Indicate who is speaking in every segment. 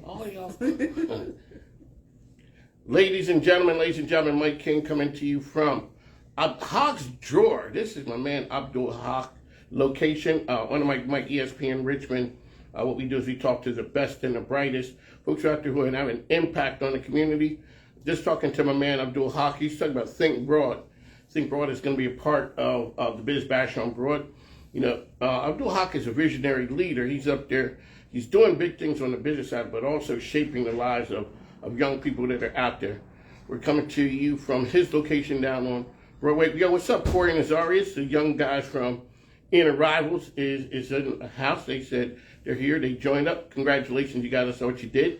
Speaker 1: All y'all. Ladies and gentlemen, Mike King coming to you from Haqq's Drawer. This is my man Abdul Haqq location. One of my ESPN Richmond. What we do is we talk to the best and the brightest folks out there who have an impact on the community. Just talking to my man Abdul Haqq. He's talking about Think Broad. Think Broad is going to be a part of the Biz Bash on Broad. You know, Abdul Haqq is a visionary leader. He's up there. He's doing big things on the business side, but also shaping the lives of young people that are out there. We're coming to you from his location down on Broadway. Yo, what's up, Corey and Azarius? The young guys from Inaugurals is in the house. They said they're here. They joined up. Congratulations, you guys. I saw what you did.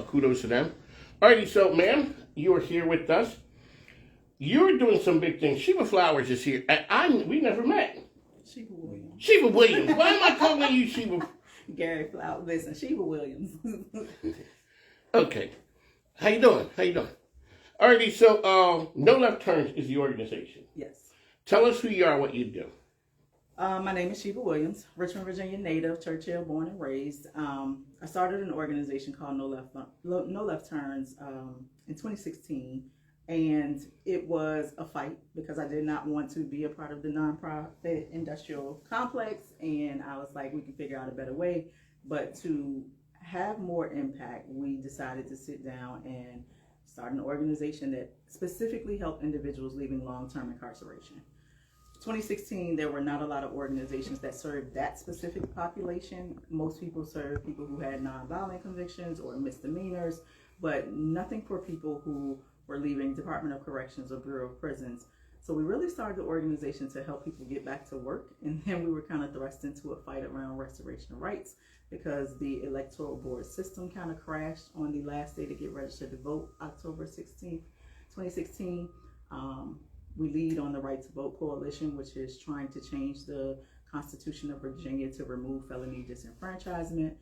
Speaker 1: Kudos to them. Alrighty, so, ma'am, you are here with us. You're doing some big things. Sheba Flowers is here. We never met.
Speaker 2: Sheba Williams.
Speaker 1: Sheba Williams. Why am I calling you Sheba?
Speaker 2: Gary Flowers. Listen, Sheba Williams.
Speaker 1: Okay. How you doing? Alrighty, so Nolef Turns is the organization.
Speaker 2: Yes.
Speaker 1: Tell us who you are, what you do.
Speaker 2: My name is Sheba Williams, Richmond, Virginia native, Churchill, born and raised. I started an organization called Nolef Turns in 2016, and it was a fight because I did not want to be a part of the nonprofit industrial complex, and I was like, we can figure out a better way. But to have more impact, we decided to sit down and start an organization that specifically helped individuals leaving long-term incarceration. 2016, there were not a lot of organizations that served that specific population. Most people served people who had nonviolent convictions or misdemeanors, but nothing for people who were leaving Department of Corrections or Bureau of Prisons. So we really started the organization to help people get back to work, and then we were kind of thrust into a fight around restoration of rights because the electoral board system kind of crashed on the last day to get registered to vote, October 16th, 2016. We lead on the Right to Vote Coalition, which is trying to change the Constitution of Virginia to remove felony disenfranchisement.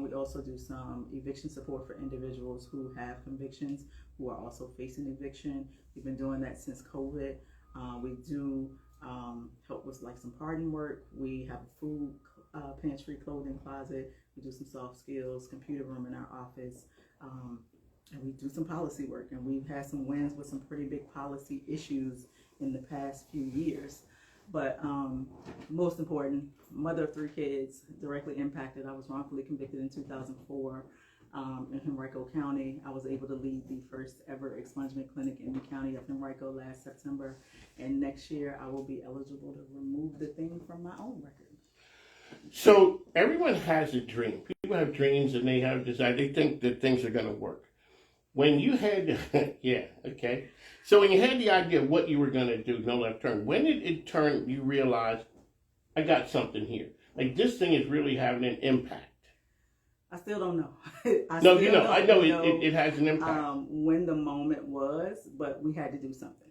Speaker 2: We also do some eviction support for individuals who have convictions, who are also facing eviction. We've been doing that since COVID. We do help with like some pardon work. We have a food pantry, clothing closet. We do some soft skills, computer room in our office. And we do some policy work, and we've had some wins with some pretty big policy issues in the past few years. But most important, mother of 3 kids, directly impacted. I was wrongfully convicted in 2004 in Henrico County. I was able to lead the first ever expungement clinic in the county of Henrico last September. And next year, I will be eligible to remove the thing from my own record.
Speaker 1: So everyone has a dream. People have dreams and they have desire. They think that things are going to work. When you had, yeah, okay. So when you had the idea of what you were going to do, Nolef Turn, when did it turn, you realize, I got something here? Like, this thing is really having an impact.
Speaker 2: I still don't know.
Speaker 1: I know it has an impact.
Speaker 2: When the moment was, but we had to do something.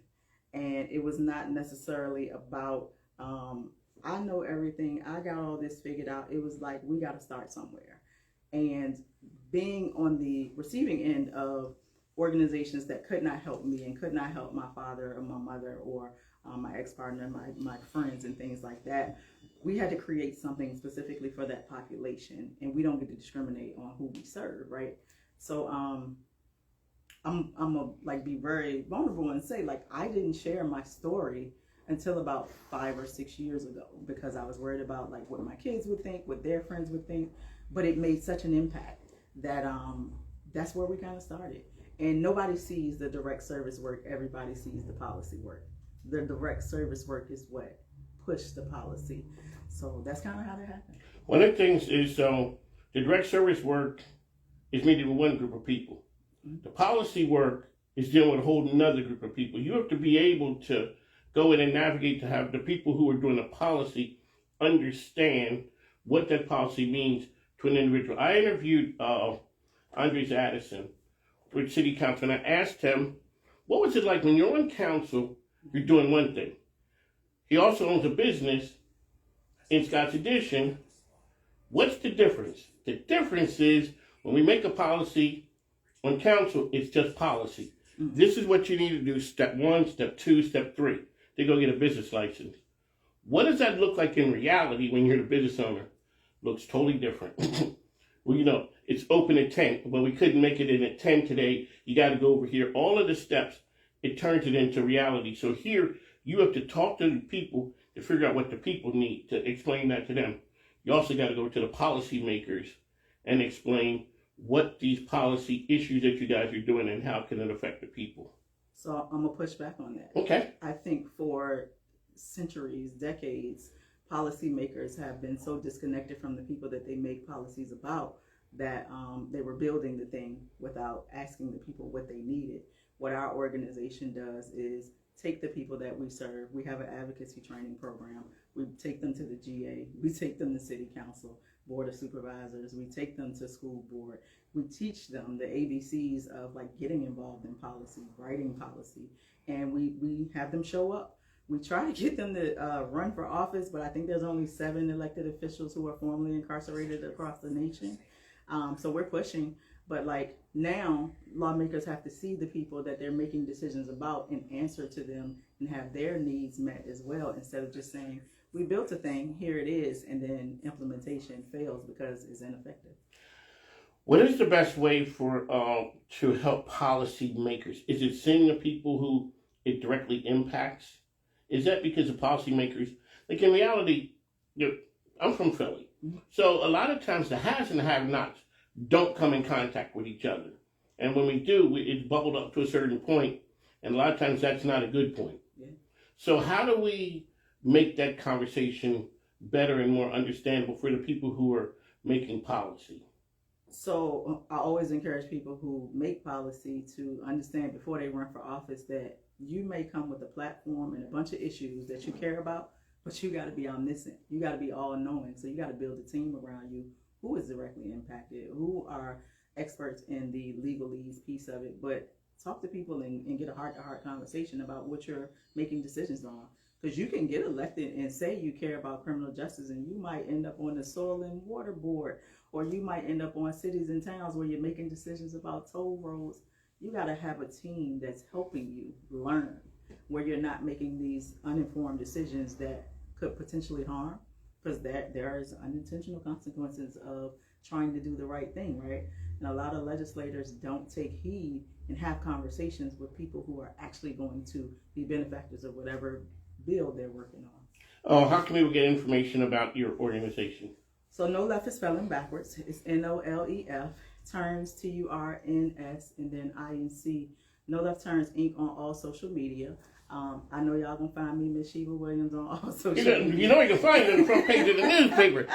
Speaker 2: And it was not necessarily about, I know everything, I got all this figured out. It was like, we got to start somewhere. And being on the receiving end of organizations that could not help me and could not help my father or my mother or my ex-partner, my friends and things like that, we had to create something specifically for that population, and we don't get to discriminate on who we serve, right? So I'm gonna like be very vulnerable and say, like, I didn't share my story until about 5 or 6 years ago because I was worried about like what my kids would think, what their friends would think, but it made such an impact that that's where we kind of started. And nobody sees the direct service work, everybody sees the policy work. The direct service work is what pushed the policy. So that's kind of how that happened.
Speaker 1: One of the things is, the direct service work is meeting with one group of people. Mm-hmm. The policy work is dealing with a whole another group of people. You have to be able to go in and navigate to have the people who are doing the policy understand what that policy means to an individual. I interviewed Andres Addison with City Council, and I asked him, what was it like when you're on council, you're doing one thing. He also owns a business in Scott's Addition. What's the difference? The difference is when we make a policy on council, it's just policy. Mm-hmm. This is what you need to do, step 1, step 2, step 3. They go get a business license. What does that look like in reality when you're the business owner? Looks totally different. Well, it's open at 10. Well, we couldn't make it in at 10 today. You got to go over here. All of the steps, it turns it into reality. So here, you have to talk to the people to figure out what the people need, to explain that to them. You also got to go to the policymakers and explain what these policy issues that you guys are doing and how can it affect the people.
Speaker 2: So I'm going to push back on that.
Speaker 1: Okay.
Speaker 2: I think for centuries, decades, policymakers have been so disconnected from the people that they make policies about that they were building the thing without asking the people what they needed. What our organization does is take the people that we serve. We have an advocacy training program. We take them to the GA. We take them to City Council, Board of Supervisors. We take them to school board. We teach them the ABCs of like getting involved in policy, writing policy, and we have them show up. We try to get them to run for office, but I think there's only 7 elected officials who are formally incarcerated across the nation. So we're pushing, but like now lawmakers have to see the people that they're making decisions about and answer to them and have their needs met as well, instead of just saying, we built a thing, here it is, and then implementation fails because it's ineffective.
Speaker 1: What is the best way for to help policy makers? Is it seeing the people who it directly impacts? Is that because the policymakers, like in reality, I'm from Philly. So a lot of times the haves and the have-nots don't come in contact with each other. And when we do, it's bubbled up to a certain point, and a lot of times that's not a good point.
Speaker 2: Yeah.
Speaker 1: So how do we make that conversation better and more understandable for the people who are making policy?
Speaker 2: So I always encourage people who make policy to understand before they run for office that you may come with a platform and a bunch of issues that you care about, but you got to be omniscient. You got to be all-knowing. So you got to build a team around you who is directly impacted, who are experts in the legalese piece of it, but talk to people and get a heart-to-heart conversation about what you're making decisions on. Because you can get elected and say you care about criminal justice, and you might end up on the Soil and Water Board, or you might end up on cities and towns where you're making decisions about toll roads. You got to have a team that's helping you learn, where you're not making these uninformed decisions that could potentially harm, because there is unintentional consequences of trying to do the right thing, right? And a lot of legislators don't take heed and have conversations with people who are actually going to be benefactors of whatever bill they're working on.
Speaker 1: Oh, how can we get information about your organization?
Speaker 2: So Nolef is spelling backwards. It's Nolef, Turns, Turns, and then Inc. Nolef Turns Inc. on all social media. I know y'all gonna find me, Miss Sheba Williams, on all social media.
Speaker 1: You know you can find it on the front page of the newspaper.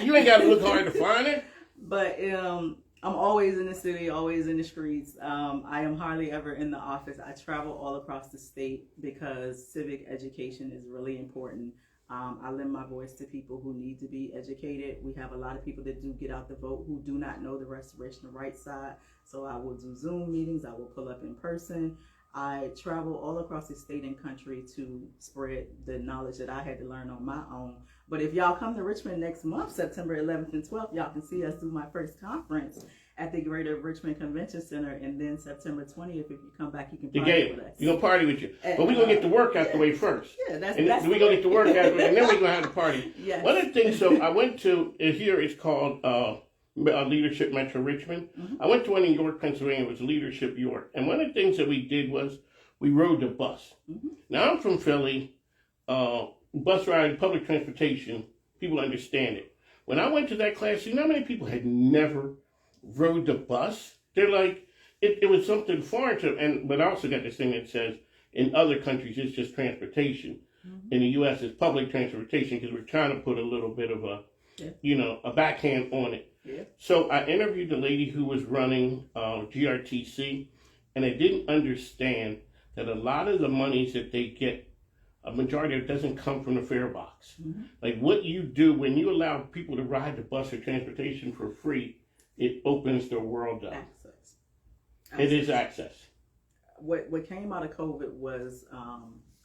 Speaker 1: You ain't got to look hard to find it.
Speaker 2: But I'm always in the city, always in the streets. I am hardly ever in the office. I travel all across the state because civic education is really important. I lend my voice to people who need to be educated. We have a lot of people that do get out the vote who do not know the restoration of rights side. So I will do Zoom meetings. I will pull up in person. I travel all across the state and country to spread the knowledge that I had to learn on my own. But if y'all come to Richmond next month, September 11th and 12th, y'all can see us do my first conference at the Greater Richmond Convention Center. And then September 20th, if you come back, you can party with us.
Speaker 1: We're going to party with you. But we're going to get the work out the way first.
Speaker 2: Yeah, that's
Speaker 1: we're going to get the work out the way, and then we're going to have the party.
Speaker 2: Yes.
Speaker 1: One of the things, so I went to, here it's called Leadership Metro Richmond. Mm-hmm. I went to one in York, Pennsylvania. It was Leadership York. And one of the things that we did was we rode the bus. Mm-hmm. Now, I'm from Philly. Bus ride, public transportation, people understand it. When I went to that class, you know how many people had never rode the bus? They're like, it was something foreign to, but I also got this thing that says, in other countries, it's just transportation. Mm-hmm. In the U.S., it's public transportation because we're trying to put a little bit of a backhand on it. Yeah. So I interviewed the lady who was running GRTC, and I didn't understand that a lot of the monies that they get, a majority of it doesn't come from the fare box. Mm-hmm. Like what you do when you allow people to ride the bus or transportation for free, it opens their world up. Access. It is access.
Speaker 2: What came out of COVID was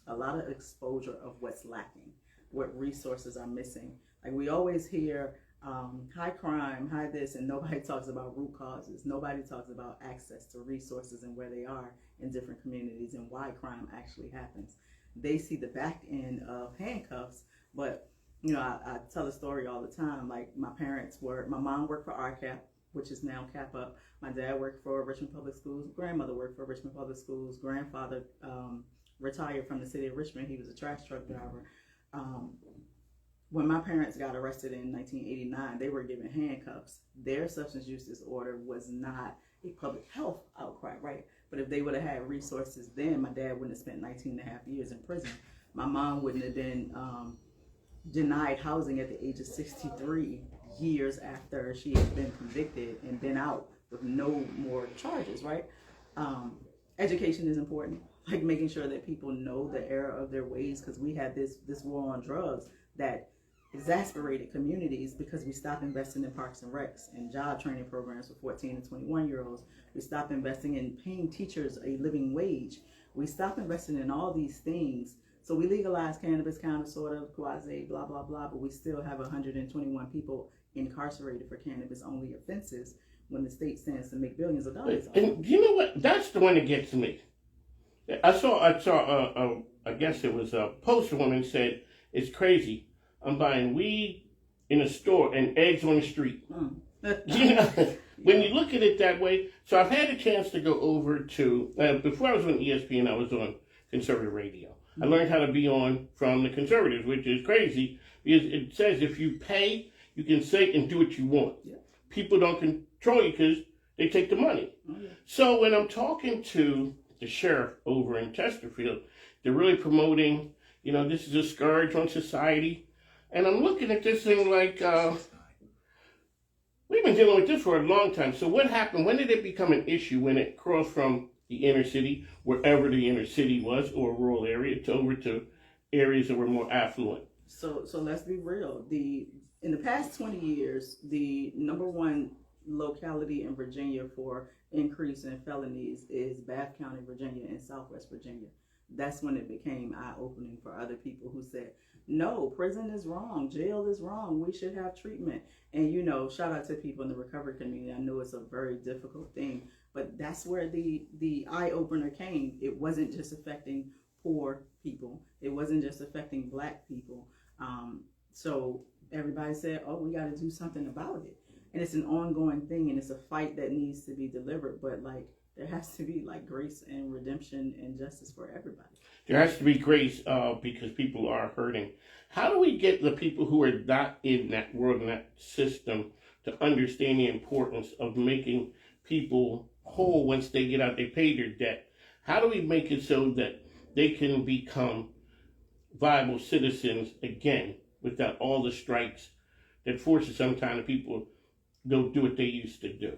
Speaker 2: a lot of exposure of what's lacking, what resources are missing. Like we always hear high crime, high this, and nobody talks about root causes. Nobody talks about access to resources and where they are in different communities and why crime actually happens. They see the back end of handcuffs, but I tell a story all the time. Like my mom worked for RCAP. which is now Cap Up. My dad worked for Richmond Public Schools. Grandmother worked for Richmond Public Schools. Grandfather retired from the city of Richmond. He was a trash truck driver. When my parents got arrested in 1989, they were given handcuffs. Their substance use disorder was not a public health outcry, right? But if they would have had resources then, my dad wouldn't have spent 19 and a half years in prison. My mom wouldn't have been denied housing at the age of 63 years after she had been convicted and been out with no more charges, right? Education is important, like making sure that people know the error of their ways, because we had this war on drugs that exasperated communities because we stopped investing in parks and recs and job training programs for 14 and 21-year-olds. We stopped investing in paying teachers a living wage. We stopped investing in all these things. So we legalized cannabis, kind of, sort of, quasi, blah, blah, blah, but we still have 121 people incarcerated for cannabis-only offenses when the state stands to make billions of dollars.
Speaker 1: And you know what? That's the one that gets me. I saw. I guess it was a poster woman said, "It's crazy. I'm buying weed in a store and eggs on the street." You know, when you look at it that way. So I've had a chance to go over to, before I was on ESPN, I was on conservative radio. I learned how to be on from the conservatives, which is crazy because it says if you pay, you can say and do what you want. Yeah. People don't control you because they take the money. Yeah. So when I'm talking to the sheriff over in Chesterfield, they're really promoting, you know, this is a scourge on society. And I'm looking at this thing like, we've been dealing with this for a long time. So what happened? When did it become an issue? When it crossed from the inner city, wherever the inner city was, or a rural area, to over to areas that were more affluent? So
Speaker 2: let's be real. In the past 20 years, the number one locality in Virginia for increase in felonies is Bath County, Virginia, and Southwest Virginia. That's when it became eye-opening for other people who said, no, prison is wrong, jail is wrong, we should have treatment. And, you know, shout out to people in the recovery community. I know it's a very difficult thing, but that's where the eye-opener came. It wasn't just affecting poor people. It wasn't just affecting Black people. So everybody said, oh, we got to do something about it. And it's an ongoing thing, and it's a fight that needs to be delivered. But, like, there has to be, like, grace and redemption and justice for everybody.
Speaker 1: There has to be grace because people are hurting. How do we get the people who are not in that world, in that system, to understand the importance of making people whole once they get out, they pay their debt? How do we make it so that they can become viable citizens again without all the strikes that forces sometimes people don't do what they used to do?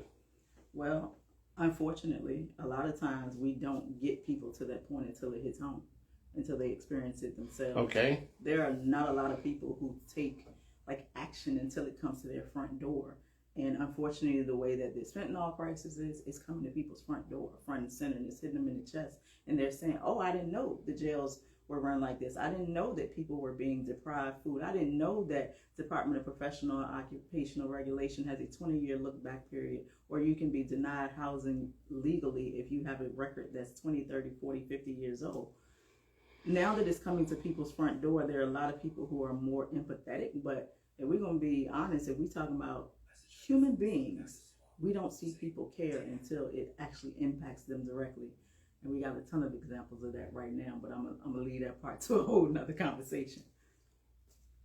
Speaker 2: Well, unfortunately, a lot of times we don't get people to that point until it hits home, until they experience it themselves.
Speaker 1: Okay.
Speaker 2: There are not a lot of people who take like action until it comes to their front door. And unfortunately, the way that this fentanyl crisis is, it's coming to people's front door, front and center, and it's hitting them in the chest. And they're saying, oh, I didn't know the jails were run like this. I didn't know that people were being deprived food. I didn't know that Department of Professional and Occupational Regulation has a 20-year look-back period, or you can be denied housing legally if you have a record that's 20, 30, 40, 50 years old. Now that it's coming to people's front door, there are a lot of people who are more empathetic, but if we're going to be honest, if we're talking about human beings, we don't see people care until it actually impacts them directly. And we got a ton of examples of that right now, but I'm gonna leave that part to a whole nother conversation.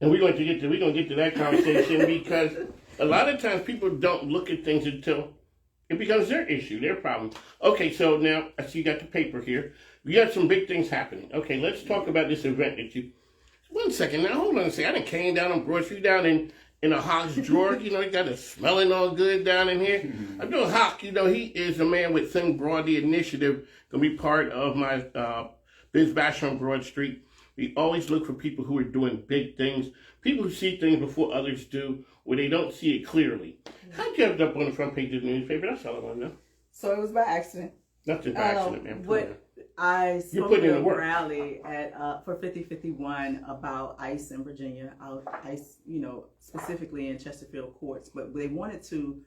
Speaker 1: And we're going to get to that conversation because a lot of times people don't look at things until it becomes their issue, their problem. Okay, so now I see you got the paper here. We got some big things happening. Okay, let's talk about this event that you. One second now, hold on a second. I done came down and brought you down in a Haqq drawer. You know, you got it smelling all good down in here. I'm doing Haqq. You know, he is a man with Think Broad, the initiative, going to be part of my Biz Bash on Broad Street. We always look for people who are doing big things, people who see things before others do, where they don't see it clearly. How'd you end up on the front page of the newspaper? That's all I want to know.
Speaker 2: So it was by accident.
Speaker 1: Nothing by accident, man.
Speaker 2: But I spoke at a rally for 5051 about ICE in Virginia, ICE, you know, specifically in Chesterfield courts, but they wanted to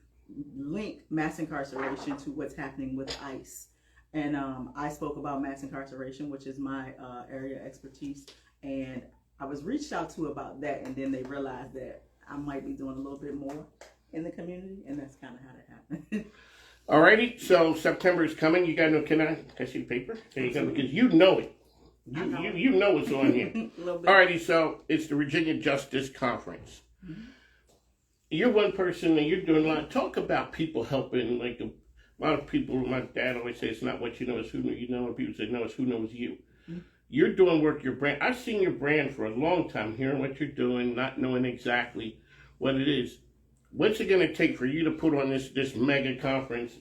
Speaker 2: link mass incarceration to what's happening with ICE. And I spoke about mass incarceration, which is my area of expertise, and I was reached out to about that, and then they realized that I might be doing a little bit more. in the community, and that's kind of how that happened.
Speaker 1: Alrighty, so September is coming. You got no, can I see the paper? There you go, because you know it. You know what's on here.
Speaker 2: A little bit.
Speaker 1: Alrighty, so it's the Virginia Justice Conference. Mm-hmm. You're one person and you're doing a lot. Talk about people helping, like a lot of people, my dad always says, it's not what you know, it's who you know. And people say, no, it's who knows you. Mm-hmm. You're doing work, your brand. I've seen your brand for a long time, hearing what you're doing, not knowing exactly what it is. What's it going to take for you to put on this mega conference?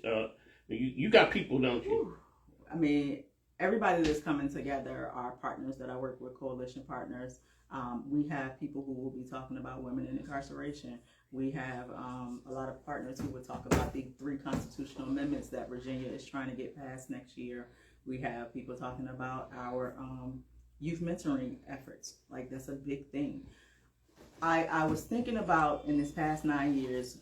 Speaker 1: You got people, don't you?
Speaker 2: I mean, everybody that's coming together are partners that I work with, coalition partners. We have people who will be talking about women in incarceration. We have a lot of partners who will talk about the 3 constitutional amendments that Virginia is trying to get passed next year. We have people talking about our youth mentoring efforts. Like, that's a big thing. I was thinking about, in this past 9 years,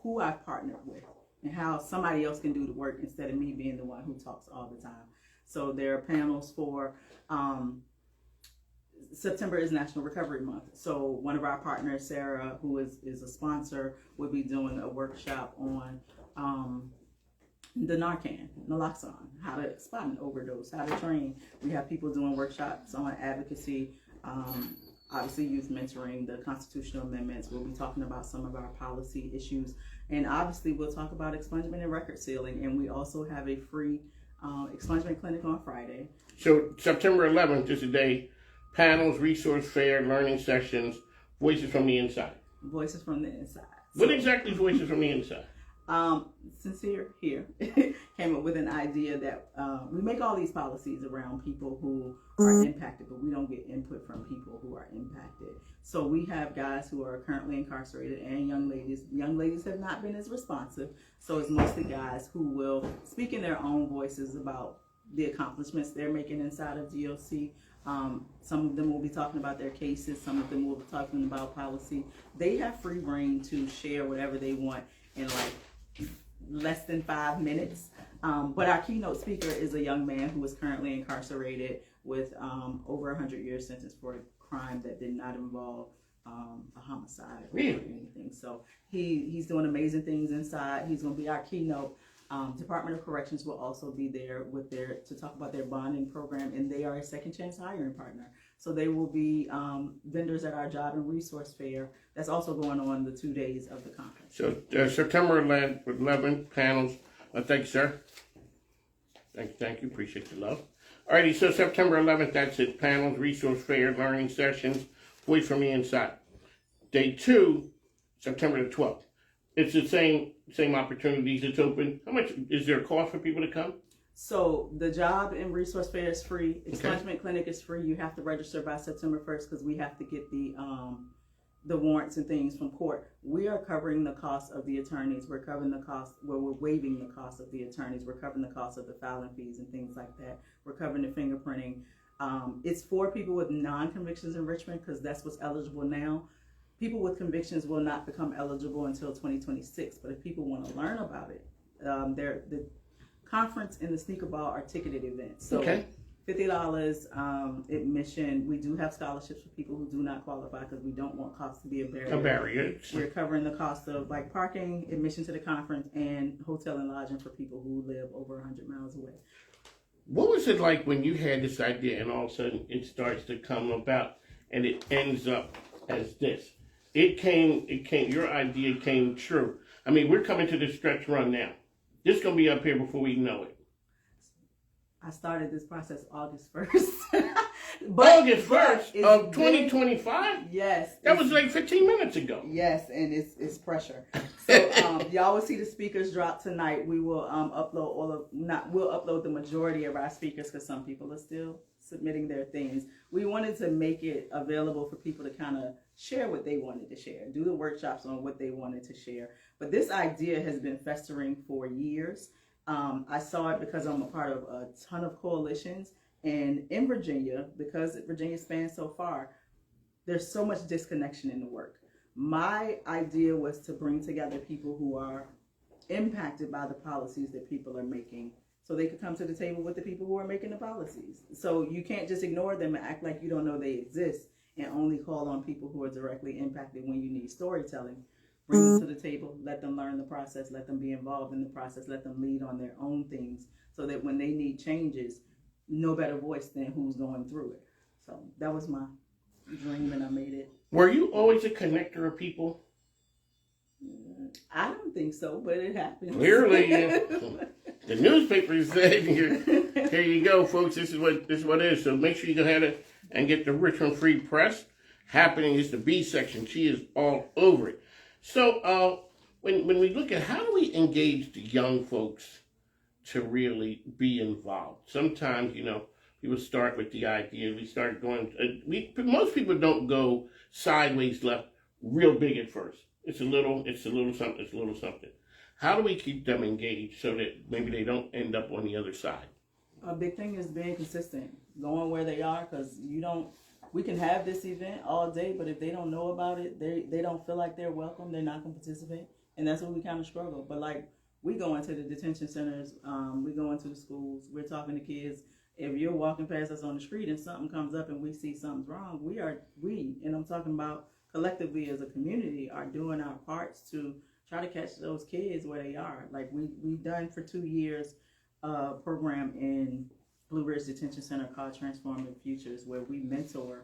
Speaker 2: who I've partnered with and how somebody else can do the work instead of me being the one who talks all the time. So there are panels for September is National Recovery Month. So one of our partners, Sarah, who is a sponsor, will be doing a workshop on the Narcan, naloxone, how to spot an overdose, how to train. We have people doing workshops on advocacy, obviously youth mentoring, the constitutional amendments. We'll be talking about some of our policy issues. And obviously we'll talk about expungement and record sealing. And we also have a free expungement clinic on Friday.
Speaker 1: So September 11th is the day. Panels, resource fair, learning sessions, voices from the inside.
Speaker 2: Voices from the inside.
Speaker 1: What exactly voices from the inside?
Speaker 2: Sincere here came up with an idea that we make all these policies around people who are impacted, but we don't get input from people who are impacted. So we have guys who are currently incarcerated and young ladies. Young ladies have not been as responsive, so it's mostly guys who will speak in their own voices about the accomplishments they're making inside of DOC. Some of them will be talking about their cases. Some of them will be talking about policy. They have free reign to share whatever they want in like less than 5 minutes. But our keynote speaker is a young man who is currently incarcerated with over 100 years sentence for a crime that did not involve a homicide or anything. So he's doing amazing things inside. He's going to be our keynote. Department of Corrections will also be there to talk about their bonding program, and they are a second chance hiring partner. So they will be vendors at our job and resource fair. That's also going on the 2 days of the conference.
Speaker 1: So September 11th, panels. Thank you, sir. Thank you. Appreciate the love. Alrighty, so September 11th, that's it. Panels, resource fair, learning sessions, voice from the inside. Day 2, September the 12th. It's the same opportunities. It's open. How much is there a cost for people to come?
Speaker 2: So the job and resource fair is free. Expungement clinic is free. You have to register by September 1st because we have to get the warrants and things from court. We are covering the cost of the attorneys. We're covering the cost. Well, we're waiving the cost of the attorneys. We're covering the cost of the filing fees and things like that. We're covering the fingerprinting. It's for people with non-convictions in Richmond because that's what's eligible now. People with convictions will not become eligible until 2026. But if people want to learn about it, the conference and the sneaker ball are ticketed events. So $50 admission. We do have scholarships for people who do not qualify because we don't want cost to be a barrier. We're covering the cost of like parking, admission to the conference, and hotel and lodging for people who live over 100 miles away.
Speaker 1: What was it like when you had this idea and all of a sudden it starts to come about and it ends up as this? Your idea came true. I mean, we're coming to the stretch run now. This is going to be up here before we know it.
Speaker 2: I started this process August 1st.
Speaker 1: August 1st of 2025?
Speaker 2: Yes.
Speaker 1: That was like 15 minutes ago.
Speaker 2: Yes, and it's pressure. So y'all will see the speakers drop tonight. We will we'll upload the majority of our speakers because some people are still submitting their things. We wanted to make it available for people to kind of share what they wanted to share, do the workshops on what they wanted to share. But this idea has been festering for years. I saw it because I'm a part of a ton of coalitions, and in Virginia, because Virginia spans so far, there's so much disconnection in the work. My idea was to bring together people who are impacted by the policies that people are making so they could come to the table with the people who are making the policies. So you can't just ignore them and act like you don't know they exist and only call on people who are directly impacted when you need storytelling. bring them to the table, let them learn the process, let them be involved in the process, let them lead on their own things, so that when they need changes, no better voice than who's going through it. So that was my dream, and I made it.
Speaker 1: Were you always a connector of people?
Speaker 2: I don't think so, but it happens.
Speaker 1: Clearly, the newspaper said, here you go, folks. This is what it is. So make sure you go ahead and get the Richmond Free Press. Happening is the B section. She is all over it. So when we look at how do we engage the young folks to really be involved? Sometimes, people start with the idea. We start going. Most people don't go sideways left real big at first. It's a little something. How do we keep them engaged so that maybe they don't end up on the other side?
Speaker 2: A big thing is being consistent, going where they are, because we can have this event all day, but if they don't know about it, they don't feel like they're welcome, they're not going to participate, and that's where we kind of struggle. But like, we go into the detention centers, we go into the schools, we're talking to kids. If you're walking past us on the street and something comes up and we see something's wrong, and I'm talking about collectively as a community, are doing our parts to try to catch those kids where they are. Like we've done for 2 years a program in Blue Ridge Detention Center called Transformative Futures, where we mentor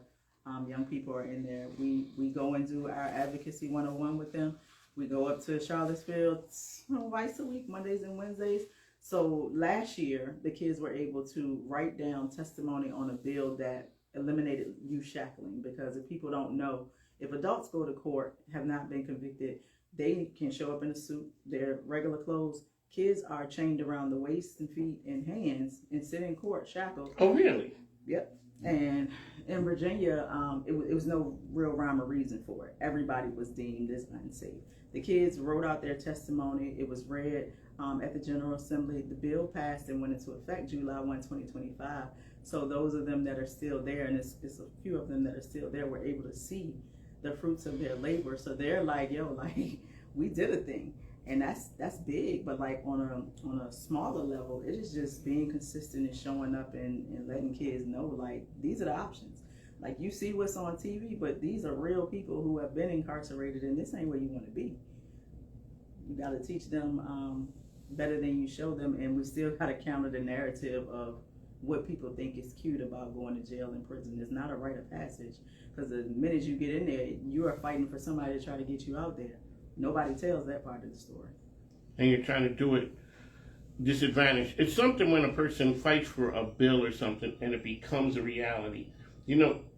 Speaker 2: young people are in there. We go and do our advocacy 101 with them. We go up to Charlottesville twice a week, Mondays and Wednesdays. So last year, the kids were able to write down testimony on a bill that eliminated youth shackling, because if people don't know, if adults go to court, have not been convicted, they can show up in a suit, their regular clothes. Kids are chained around the waist and feet and hands and sit in court shackled.
Speaker 1: Oh, really?
Speaker 2: Yep. And in Virginia, it was no real rhyme or reason for it. Everybody was deemed as unsafe. The kids wrote out their testimony. It was read at the General Assembly. The bill passed and went into effect July 1, 2025. So those of them that are still there, and it's a few of them that are still there, were able to see the fruits of their labor. So they're like, we did a thing. And that's big, but like on a smaller level, it is just being consistent and showing up and letting kids know, like, these are the options. Like, you see what's on TV, but these are real people who have been incarcerated, and this ain't where you want to be. You got to teach them better than you show them, and we still got to counter the narrative of what people think is cute about going to jail and prison. It's not a rite of passage, because the minute you get in there, you are fighting for somebody to try to get you out there. Nobody tells that part of the story.
Speaker 1: And you're trying to do it disadvantaged. It's something when a person fights for a bill or something and it becomes a reality.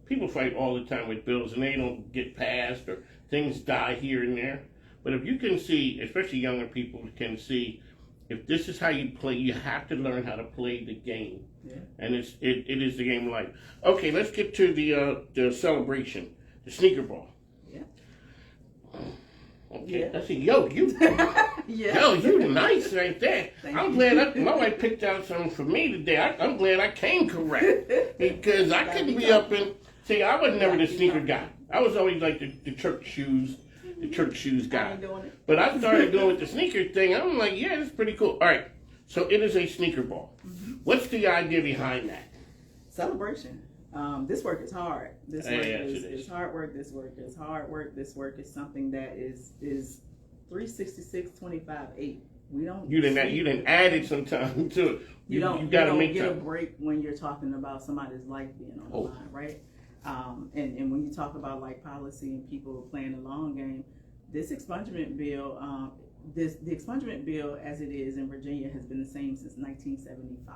Speaker 1: People fight all the time with bills and they don't get passed, or things die here and there. But if you can see, especially younger people can see, if this is how you play, you have to learn how to play the game.
Speaker 2: Yeah.
Speaker 1: And it is the game of life. Okay, let's get to the celebration, the sneaker ball.
Speaker 2: Yeah.
Speaker 1: Okay,
Speaker 2: Yeah.
Speaker 1: I see. You nice right there. I'm glad my wife picked out something for me today. I'm glad I came correct, because I couldn't be up in. See, I was never the sneaker guy. I was always like the church shoes guy.
Speaker 2: I ain't doing it.
Speaker 1: But I started going with the sneaker thing. I'm like, yeah, that's pretty cool. All right, so it is a sneaker ball. Mm-hmm. What's the idea behind that?
Speaker 2: Celebration. This work is hard. This work
Speaker 1: is
Speaker 2: hard work. This work is hard work. This work is something that is 366, 25, 8. We don't.
Speaker 1: You didn't add it some time to it. You
Speaker 2: don't get a break when you're talking about somebody's life being on the line, right? And when you talk about like policy and people playing the long game, this expungement bill, the expungement bill as it is in Virginia has been the same since 1975.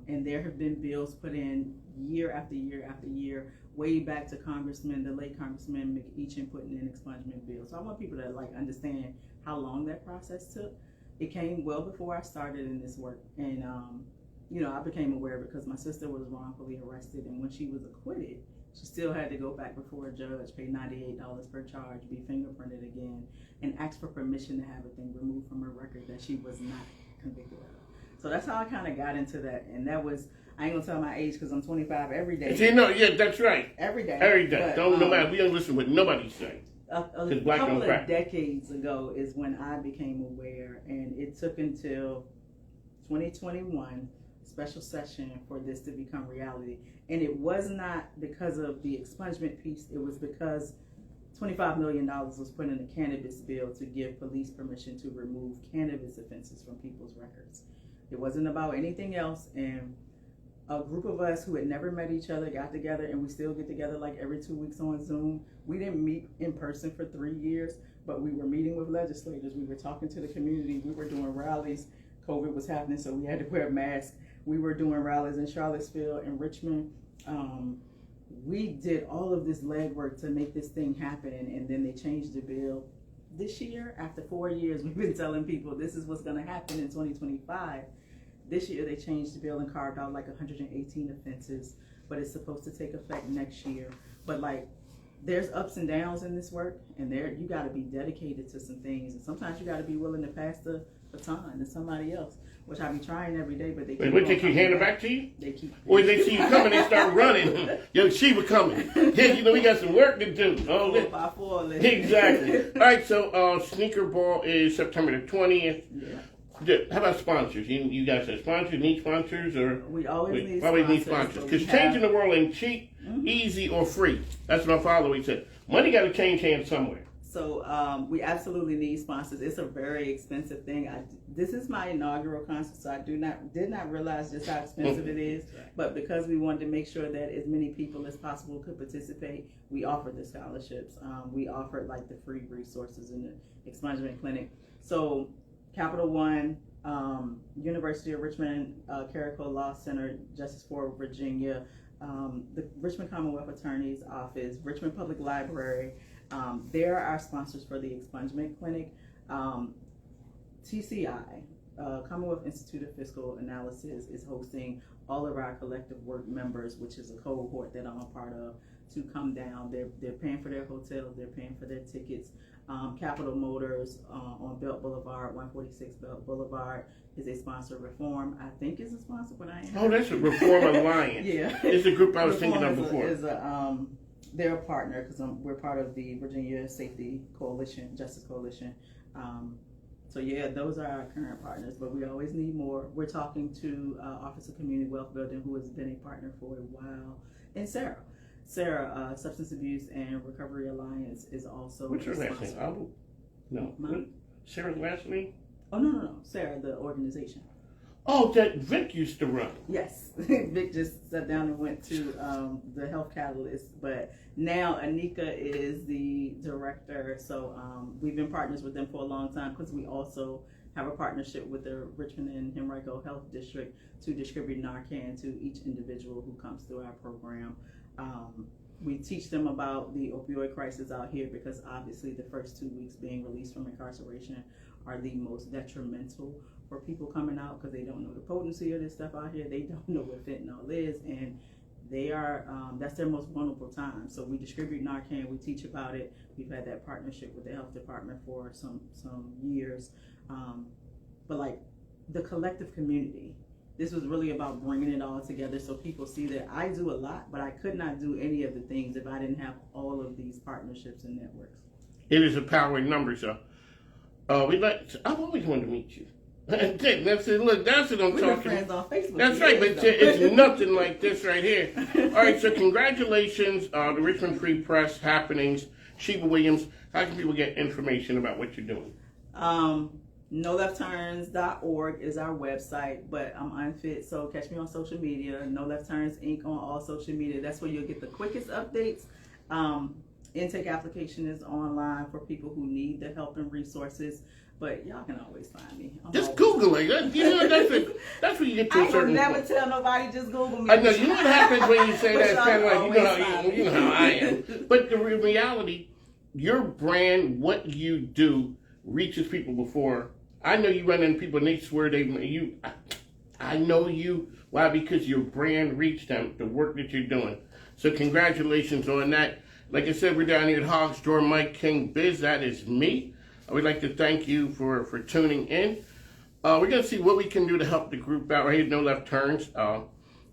Speaker 2: And there have been bills put in year after year after year, way back to the late Congressman McEachin putting in expungement bills. So I want people to like understand how long that process took. It came well before I started in this work, and I became aware of it because my sister was wrongfully arrested, and when she was acquitted, she still had to go back before a judge, pay $98 per charge, be fingerprinted again, and ask for permission to have a thing removed from her record that she was not convicted of. So that's how I kind of got into that, and that was, I ain't gonna tell my age because I'm 25 every day.
Speaker 1: Yeah, that's right.
Speaker 2: Every day.
Speaker 1: But, no matter, we don't listen to what nobody's saying.
Speaker 2: A couple of decades ago is when I became aware, and it took until 2021 special session for this to become reality. And it was not because of the expungement piece, it was because $25 million was put in a cannabis bill to give police permission to remove cannabis offenses from people's records. It wasn't about anything else, and a group of us who had never met each other got together, and we still get together like every 2 weeks on Zoom. We didn't meet in person for 3 years, but we were meeting with legislators. We were talking to the community. We were doing rallies. COVID was happening, so we had to wear masks. We were doing rallies in Charlottesville and Richmond. We did all of this legwork to make this thing happen, and then they changed the bill. This year, after 4 years, we've been telling people this is what's going to happen in 2025. This year, they changed the bill and carved out like 118 offenses, but it's supposed to take effect next year. But like, there's ups and downs in this work, and you got to be dedicated to some things, and sometimes you got to be willing to pass the baton to somebody else, which I be trying every day, but they keep.
Speaker 1: Wait, they keep handing it back to you?
Speaker 2: They keep.
Speaker 1: Or they see you coming, they start running. Yo, Sheba coming. Yeah, we got some work to do. Oh,
Speaker 2: 4x4.
Speaker 1: Exactly. All right, so Sneaker Ball is September the 20th.
Speaker 2: Yeah.
Speaker 1: How about sponsors? You guys have sponsors, need sponsors, or
Speaker 2: we always need
Speaker 1: probably
Speaker 2: sponsors.
Speaker 1: need sponsors because changing the world ain't cheap, easy, or free. That's what my father always said. Money got to change hands somewhere.
Speaker 2: So we absolutely need sponsors. It's a very expensive thing. This is my inaugural concert, so I did not realize just how expensive it is. But because we wanted to make sure that as many people as possible could participate, we offered the scholarships. We offered like the free resources in the expungement clinic. So Capital One, University of Richmond, Carrico Law Center, Justice for Virginia, the Richmond Commonwealth Attorney's Office, Richmond Public Library. They're our sponsors for the expungement clinic. TCI, Commonwealth Institute of Fiscal Analysis, is hosting all of our collective work members, which is a cohort that I'm a part of, to come down. They're paying for their hotels, they're paying for their tickets. Capital Motors on Belt Boulevard, 146 Belt Boulevard, is a sponsor. Reform, I think, is a sponsor, but I ain't.
Speaker 1: Oh, that's a Reform Alliance.
Speaker 2: Yeah.
Speaker 1: It's a group I was
Speaker 2: Reform
Speaker 1: thinking of before.
Speaker 2: They're a partner because we're part of the Virginia Safety Coalition, Justice Coalition. So yeah, those are our current partners, but we always need more. We're talking to Office of Community Wealth Building, who has been a partner for a while, and Sarah, Substance Abuse and Recovery Alliance is also.
Speaker 1: What's her last name? No. Sarah's last name?
Speaker 2: Oh no, Sarah, the organization.
Speaker 1: Oh, that Vic used to run.
Speaker 2: Yes, Vic just sat down and went to the Health Catalyst, but now Anika is the director. So we've been partners with them for a long time because we also have a partnership with the Richmond and Henrico Health District to distribute Narcan to each individual who comes through our program. We teach them about the opioid crisis out here because obviously the first 2 weeks being released from incarceration are the most detrimental for people coming out because they don't know the potency of this stuff out here. They don't know what fentanyl is, and they are that's their most vulnerable time. So we distribute Narcan, we teach about it. We've had that partnership with the health department for some years, but like the collective community, this was really about bringing it all together so people see that I do a lot, but I could not do any of the things if I didn't have all of these partnerships and networks.
Speaker 1: It is a power in numbers, though. I've always wanted to meet you. That's it. Look, that's what I'm
Speaker 2: We've
Speaker 1: talking
Speaker 2: been friends on Facebook.
Speaker 1: That's right, but it's nothing like this right here. All right, so congratulations, the Richmond Free Press happenings. Sheba Williams, how can people get information about what you're doing?
Speaker 2: NoLeftTurns.org is our website, but I'm unfit, so catch me on social media. No Left Turns Inc. on all social media. That's where you'll get the quickest updates. Intake application is online for people who need the help and resources, but y'all can always find me.
Speaker 1: Just Google it. That's where you get to a certain
Speaker 2: I would never
Speaker 1: point.
Speaker 2: tell nobody, just Google me.
Speaker 1: I know. You know what happens when you say that? It's kind of like, you know how I am. But the reality, your brand, what you do, reaches people before. I know you run into people and they swear I know you. Why? Because your brand reached them, the work that you're doing. So congratulations on that. Like I said, we're down here at Haqq Drawer, Mike King Biz. That is me. I would like to thank you for tuning in. We're going to see what we can do to help the group out right here at No Left Turns.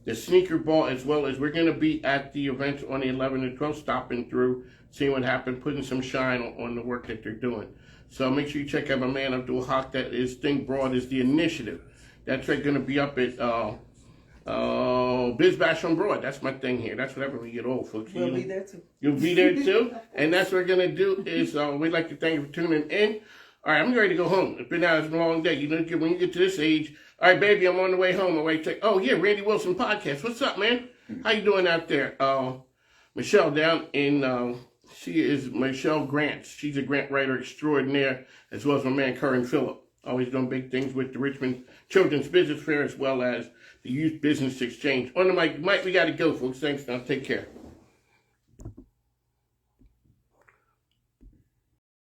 Speaker 1: The Sneaker Ball, as well as we're going to be at the events on the 11th and 12th, stopping through, seeing what happened, putting some shine on the work that they're doing. So make sure you check out my man Abdul Haqq. That is Think Broad is the initiative. That's right, going to be up at Biz Bash on Broad. That's my thing here. That's whatever we get old, folks.
Speaker 2: We'll be there too.
Speaker 1: You'll be there too. And that's what we're going to do is we'd like to thank you for tuning in. All right, I'm ready to go home. It's been a long day. You know, when you get to this age, all right, baby, I'm on the way home. My wife say, oh, yeah, Randy Wilson podcast. What's up, man? How you doing out there? Michelle down in, she is Michelle Grants. She's a grant writer extraordinaire, as well as my man, Curran Phillip. Always doing big things with the Richmond Children's Business Fair, as well as the Youth Business Exchange. On the mic, Mike, we got to go, folks. Thanks now. Take care.